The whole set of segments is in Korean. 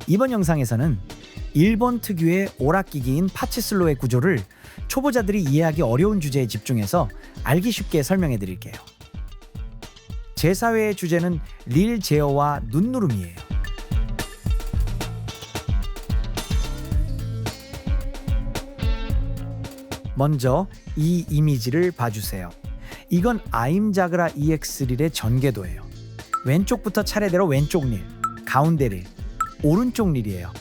이번 영상에서는 일본 특유의 오락기기인 파치슬로의 구조를 초보자들이 이해하기 어려운 주제에 집중해서 알기 쉽게 설명해 드릴게요. 제4회의 주제는 릴 제어와 눈누름이에요. 먼저 이 이미지를 봐주세요. 이건 아임자그라 EX 릴의 전개도예요. 왼쪽부터 차례대로 왼쪽 릴, 가운데 릴, 오른쪽 릴이에요.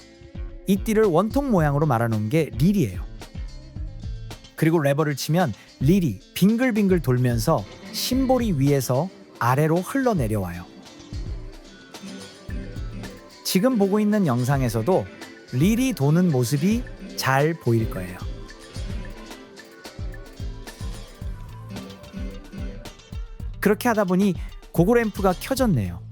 이 띠를 원통 모양으로 말아놓은 게 릴이에요. 그리고 레버를 치면 릴이 빙글빙글 돌면서 심볼이 위에서 아래로 흘러내려와요. 지금 보고 있는 영상에서도 릴이 도는 모습이 잘 보일 거예요. 그렇게 하다 보니 고고 램프가 켜졌네요.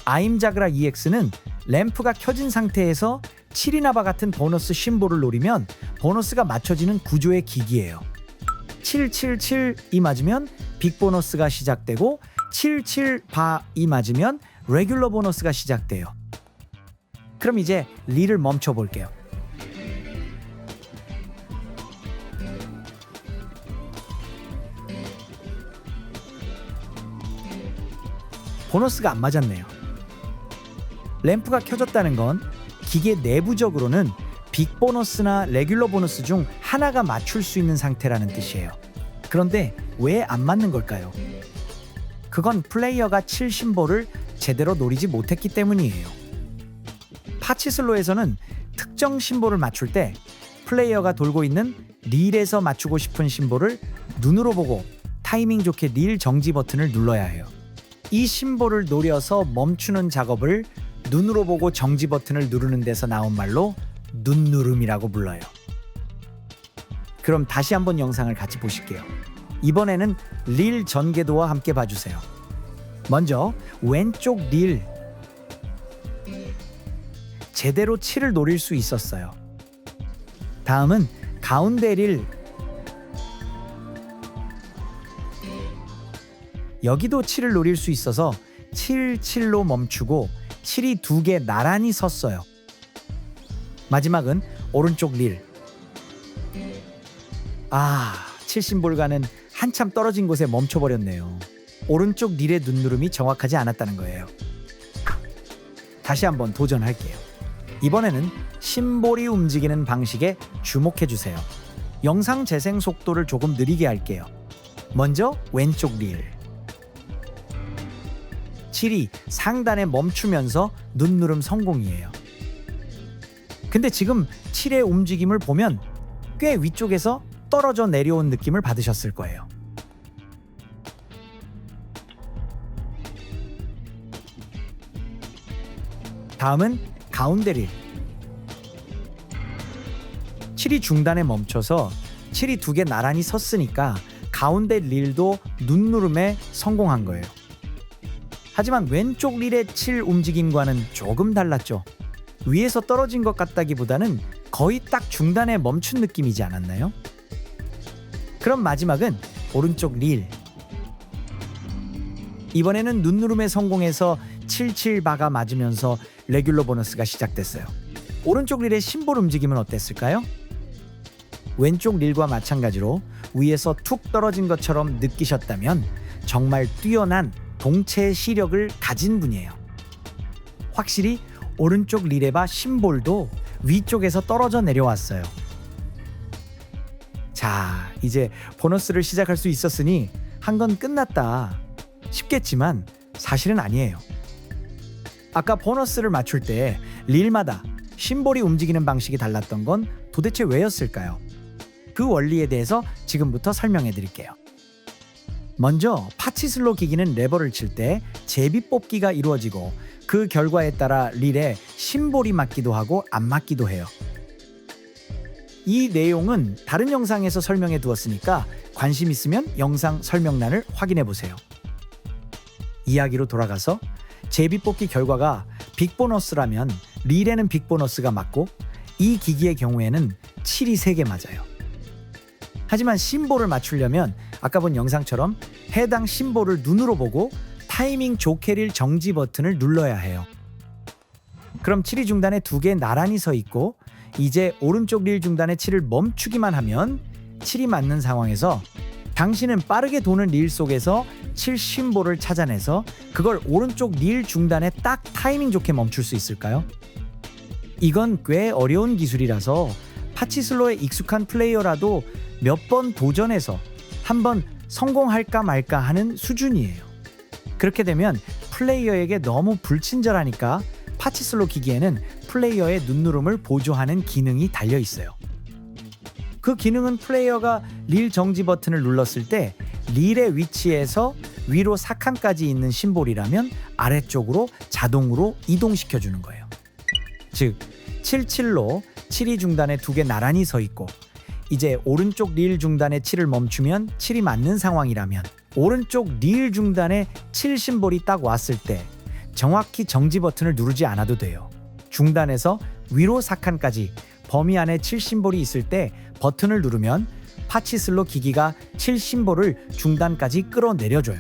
아임자그라 EX는 램프가 켜진 상태에서 7이나바 같은 보너스 심볼을 노리면 보너스가 맞춰지는 구조의 기기예요. 777이 맞으면 빅 보너스가 시작되고 77바이 맞으면 레귤러 보너스가 시작돼요. 그럼 이제 릴을 멈춰 볼게요. 보너스가 안 맞았네요. 램프가 켜졌다는 건 기계 내부적으로는 빅 보너스나 레귤러 보너스 중 하나가 맞출 수 있는 상태라는 뜻이에요. 그런데 왜 안 맞는 걸까요? 그건 플레이어가 7 심볼을 제대로 노리지 못했기 때문이에요. 파치슬로에서는 특정 심볼을 맞출 때 플레이어가 돌고 있는 릴에서 맞추고 싶은 심볼을 눈으로 보고 타이밍 좋게 릴 정지 버튼을 눌러야 해요. 이 심볼을 노려서 멈추는 작업을 눈으로 보고 정지 버튼을 누르는 데서 나온 말로 눈누름이라고 불러요. 그럼 다시 한번 영상을 같이 보실게요. 이번에는 릴 전개도와 함께 봐주세요. 먼저 왼쪽 릴 제대로 7을 노릴 수 있었어요. 다음은 가운데 릴 여기도 7을 노릴 수 있어서 7, 7로 멈추고 7이 2개 나란히 섰어요. 마지막은 오른쪽 릴. 7 심볼과는 한참 떨어진 곳에 멈춰버렸네요. 오른쪽 릴의 눈누름이 정확하지 않았다는 거예요. 다시 한번 도전할게요. 이번에는 심볼이 움직이는 방식에 주목해주세요. 영상 재생 속도를 조금 느리게 할게요. 먼저 왼쪽 릴. 7이 상단에 멈추면서 눈누름 성공이에요. 근데 지금 7의 움직임을 보면 꽤 위쪽에서 떨어져 내려온 느낌을 받으셨을 거예요. 다음은 가운데 릴. 7이 중단에 멈춰서 7이 2개 나란히 섰으니까 가운데 릴도 눈누름에 성공한 거예요. 하지만 왼쪽 릴의 7 움직임과는 조금 달랐죠. 위에서 떨어진 것 같다기보다는 거의 딱 중단에 멈춘 느낌이지 않았나요? 그럼 마지막은 오른쪽 릴. 이번에는 눈누름에 성공해서 77바가 맞으면서 레귤러 보너스가 시작됐어요. 오른쪽 릴의 심볼 움직임은 어땠을까요? 왼쪽 릴과 마찬가지로 위에서 툭 떨어진 것처럼 느끼셨다면 정말 뛰어난 동체 시력을 가진 분이에요. 확실히 오른쪽 릴에바 심볼도 위쪽에서 떨어져 내려왔어요. 자, 이제 보너스를 시작할 수 있었으니 한 건 끝났다 싶겠지만 사실은 아니에요. 아까 보너스를 맞출 때 릴마다 심볼이 움직이는 방식이 달랐던 건 도대체 왜였을까요? 그 원리에 대해서 지금부터 설명해 드릴게요. 먼저 파치슬로 기기는 레버를 칠 때 제비 뽑기가 이루어지고 그 결과에 따라 릴에 심볼이 맞기도 하고 안 맞기도 해요. 이 내용은 다른 영상에서 설명해 두었으니까 관심 있으면 영상 설명란을 확인해 보세요. 이야기로 돌아가서 제비 뽑기 결과가 빅보너스라면 릴에는 빅보너스가 맞고 이 기기의 경우에는 7이 3개 맞아요. 하지만 심볼을 맞추려면 아까 본 영상처럼 해당 심볼을 눈으로 보고 타이밍 좋게 릴 정지 버튼을 눌러야 해요. 그럼 칠이 중단에 두 개 나란히 서 있고 이제 오른쪽 릴 중단에 칠을 멈추기만 하면 칠이 맞는 상황에서 당신은 빠르게 도는 릴 속에서 칠 심볼을 찾아내서 그걸 오른쪽 릴 중단에 딱 타이밍 좋게 멈출 수 있을까요? 이건 꽤 어려운 기술이라서 파치슬로에 익숙한 플레이어라도 몇 번 도전해서 한번 성공할까 말까 하는 수준이에요. 그렇게 되면 플레이어에게 너무 불친절하니까 파치슬로 기기에는 플레이어의 눈누름을 보조하는 기능이 달려 있어요. 그 기능은 플레이어가 릴 정지 버튼을 눌렀을 때 릴의 위치에서 위로 4칸까지 있는 심볼이라면 아래쪽으로 자동으로 이동시켜 주는 거예요. 즉 77로 7이 중단에 두 개 나란히 서 있고 이제 오른쪽 릴 중단에 7을 멈추면 7이 맞는 상황이라면 오른쪽 릴 중단에 7 심볼이 딱 왔을 때 정확히 정지 버튼을 누르지 않아도 돼요. 중단에서 위로 4칸까지 범위 안에 7 심볼이 있을 때 버튼을 누르면 파치슬로 기기가 7 심볼을 중단까지 끌어내려줘요.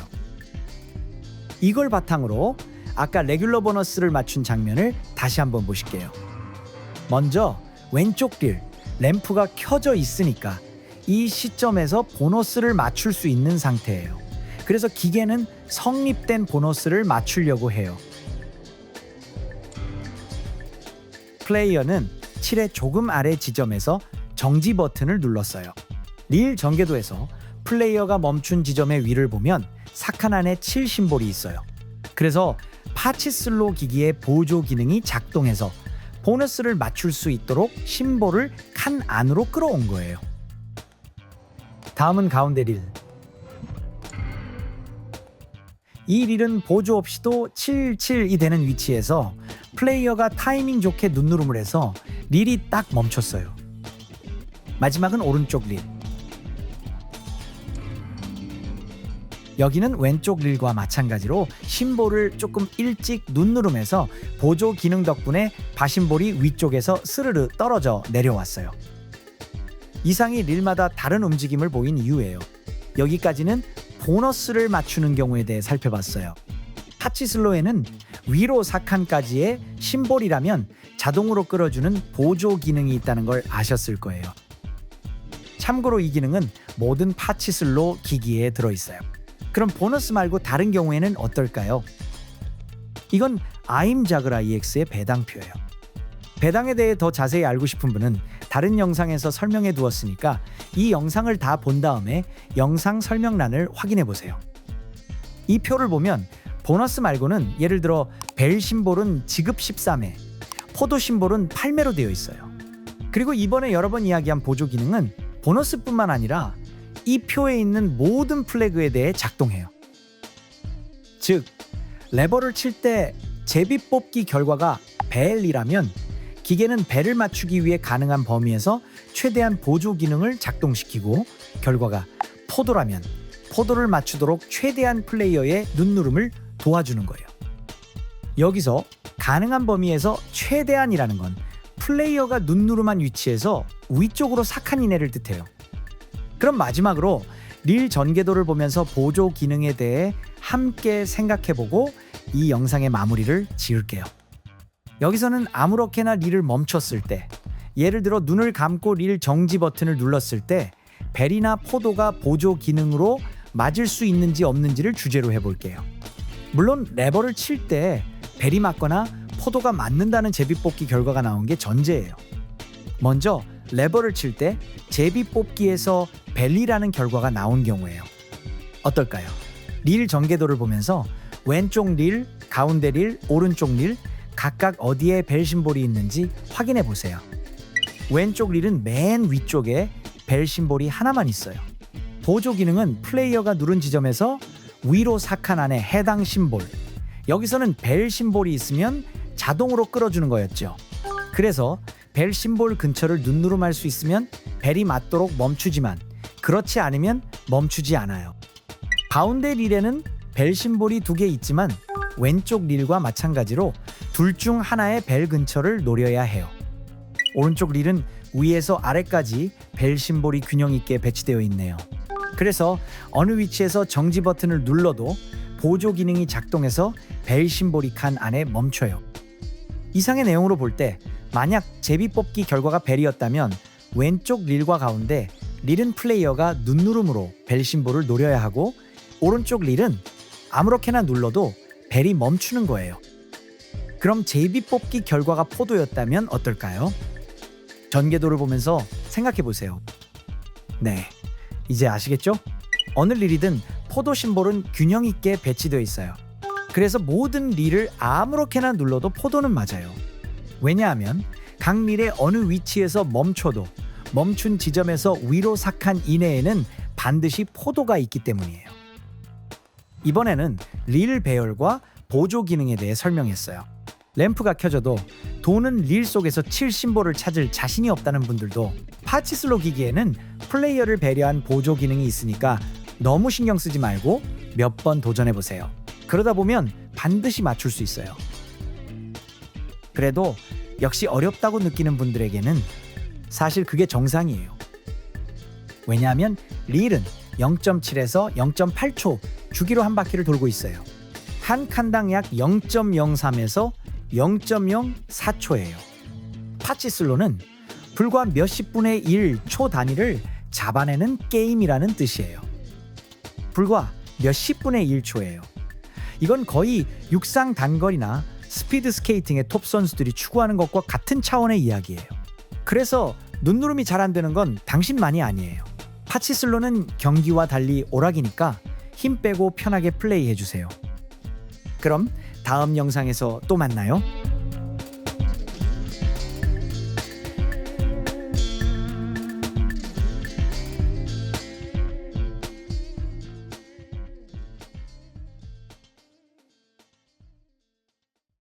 이걸 바탕으로 아까 레귤러 보너스를 맞춘 장면을 다시 한번 보실게요. 먼저 왼쪽 릴 램프가 켜져 있으니까 이 시점에서 보너스를 맞출 수 있는 상태예요. 그래서 기계는 성립된 보너스를 맞추려고 해요. 플레이어는 7의 조금 아래 지점에서 정지 버튼을 눌렀어요. 릴 전개도에서 플레이어가 멈춘 지점의 위를 보면 4칸 안에 7 심볼이 있어요. 그래서 파치슬로 기기의 보조 기능이 작동해서 보너스를 맞출 수 있도록 심볼을 칸 안으로 끌어온 거예요. 다음은 가운데 릴. 이 릴은 보조 없이도 77이 되는 위치에서 플레이어가 타이밍 좋게 눈누름을 해서 릴이 딱 멈췄어요. 마지막은 오른쪽 릴. 여기는 왼쪽 릴과 마찬가지로 심볼을 조금 일찍 눈누름해서 보조 기능 덕분에 바심볼이 위쪽에서 스르르 떨어져 내려왔어요. 이상이 릴마다 다른 움직임을 보인 이유예요. 여기까지는 보너스를 맞추는 경우에 대해 살펴봤어요. 파치슬로에는 위로 4칸까지의 심볼이라면 자동으로 끌어주는 보조 기능이 있다는 걸 아셨을 거예요. 참고로 이 기능은 모든 파치슬로 기기에 들어있어요. 그럼 보너스 말고 다른 경우에는 어떨까요? 이건 아임 자그라 EX의 배당표예요. 배당에 대해 더 자세히 알고 싶은 분은 다른 영상에서 설명해 두었으니까 이 영상을 다 본 다음에 영상 설명란을 확인해 보세요. 이 표를 보면 보너스 말고는 예를 들어 벨 심볼은 지급 13회, 포도 심볼은 8매로 되어 있어요. 그리고 이번에 여러 번 이야기한 보조 기능은 보너스뿐만 아니라 이 표에 있는 모든 플래그에 대해 작동해요. 즉, 레버를 칠 때 제비 뽑기 결과가 벨이라면 기계는 벨을 맞추기 위해 가능한 범위에서 최대한 보조 기능을 작동시키고 결과가 포도라면 포도를 맞추도록 최대한 플레이어의 눈누름을 도와주는 거예요. 여기서 가능한 범위에서 최대한이라는 건 플레이어가 눈누름한 위치에서 위쪽으로 4칸 이내를 뜻해요. 그럼 마지막으로 릴 전개도를 보면서 보조 기능에 대해 함께 생각해보고 이 영상의 마무리를 지을게요. 여기서는 아무렇게나 릴을 멈췄을 때, 예를 들어 눈을 감고 릴 정지 버튼을 눌렀을 때 벨이나 포도가 보조 기능으로 맞을 수 있는지 없는지를 주제로 해볼게요. 물론 레버를 칠 때 벨이 맞거나 포도가 맞는다는 제비뽑기 결과가 나온 게 전제예요. 먼저 레버를 칠 때 제비뽑기에서 벨이라는 결과가 나온 경우예요. 어떨까요? 릴 전개도를 보면서 왼쪽 릴, 가운데 릴, 오른쪽 릴 각각 어디에 벨 심볼이 있는지 확인해 보세요. 왼쪽 릴은 맨 위쪽에 벨 심볼이 하나만 있어요. 보조 기능은 플레이어가 누른 지점에서 위로 4칸 안에 해당 심볼, 여기서는 벨 심볼이 있으면 자동으로 끌어주는 거였죠. 그래서 벨 심볼 근처를 눈누름할 수 있으면 벨이 맞도록 멈추지만 그렇지 않으면 멈추지 않아요. 가운데 릴에는 벨 심볼이 2개 있지만 왼쪽 릴과 마찬가지로 둘 중 하나의 벨 근처를 노려야 해요. 오른쪽 릴은 위에서 아래까지 벨 심볼이 균형 있게 배치되어 있네요. 그래서 어느 위치에서 정지 버튼을 눌러도 보조 기능이 작동해서 벨 심볼이 칸 안에 멈춰요. 이상의 내용으로 볼 때 만약 제비뽑기 결과가 벨이었다면 왼쪽 릴과 가운데 릴은 플레이어가 눈누름으로 벨 심볼을 노려야 하고 오른쪽 릴은 아무렇게나 눌러도 벨이 멈추는 거예요. 그럼 제비뽑기 결과가 포도였다면 어떨까요? 전개도를 보면서 생각해 보세요. 네, 이제 아시겠죠? 어느 릴이든 포도 심볼은 균형 있게 배치되어 있어요. 그래서 모든 릴을 아무렇게나 눌러도 포도는 맞아요. 왜냐하면 각 릴의 어느 위치에서 멈춰도 멈춘 지점에서 위로 삭한 이내에는 반드시 포도가 있기 때문이에요. 이번에는 릴 배열과 보조 기능에 대해 설명했어요. 램프가 켜져도 도는 릴 속에서 칠 심볼을 찾을 자신이 없다는 분들도 파치슬로 기기에는 플레이어를 배려한 보조 기능이 있으니까 너무 신경 쓰지 말고 몇 번 도전해보세요. 그러다 보면 반드시 맞출 수 있어요. 그래도 역시 어렵다고 느끼는 분들에게는 사실 그게 정상이에요. 왜냐하면 릴은 0.7에서 0.8초 주기로 한 바퀴를 돌고 있어요. 한 칸당 약 0.03에서 0.04초예요. 파치슬로는 불과 몇십 분의 1초 단위를 잡아내는 게임이라는 뜻이에요. 불과 몇십 분의 1초예요. 이건 거의 육상 단거리나 스피드 스케이팅의 톱 선수들이 추구하는 것과 같은 차원의 이야기예요. 그래서 눈누름이 잘 안 되는 건 당신만이 아니에요. 파치슬로는 경기와 달리 오락이니까 힘 빼고 편하게 플레이해주세요. 그럼 다음 영상에서 또 만나요.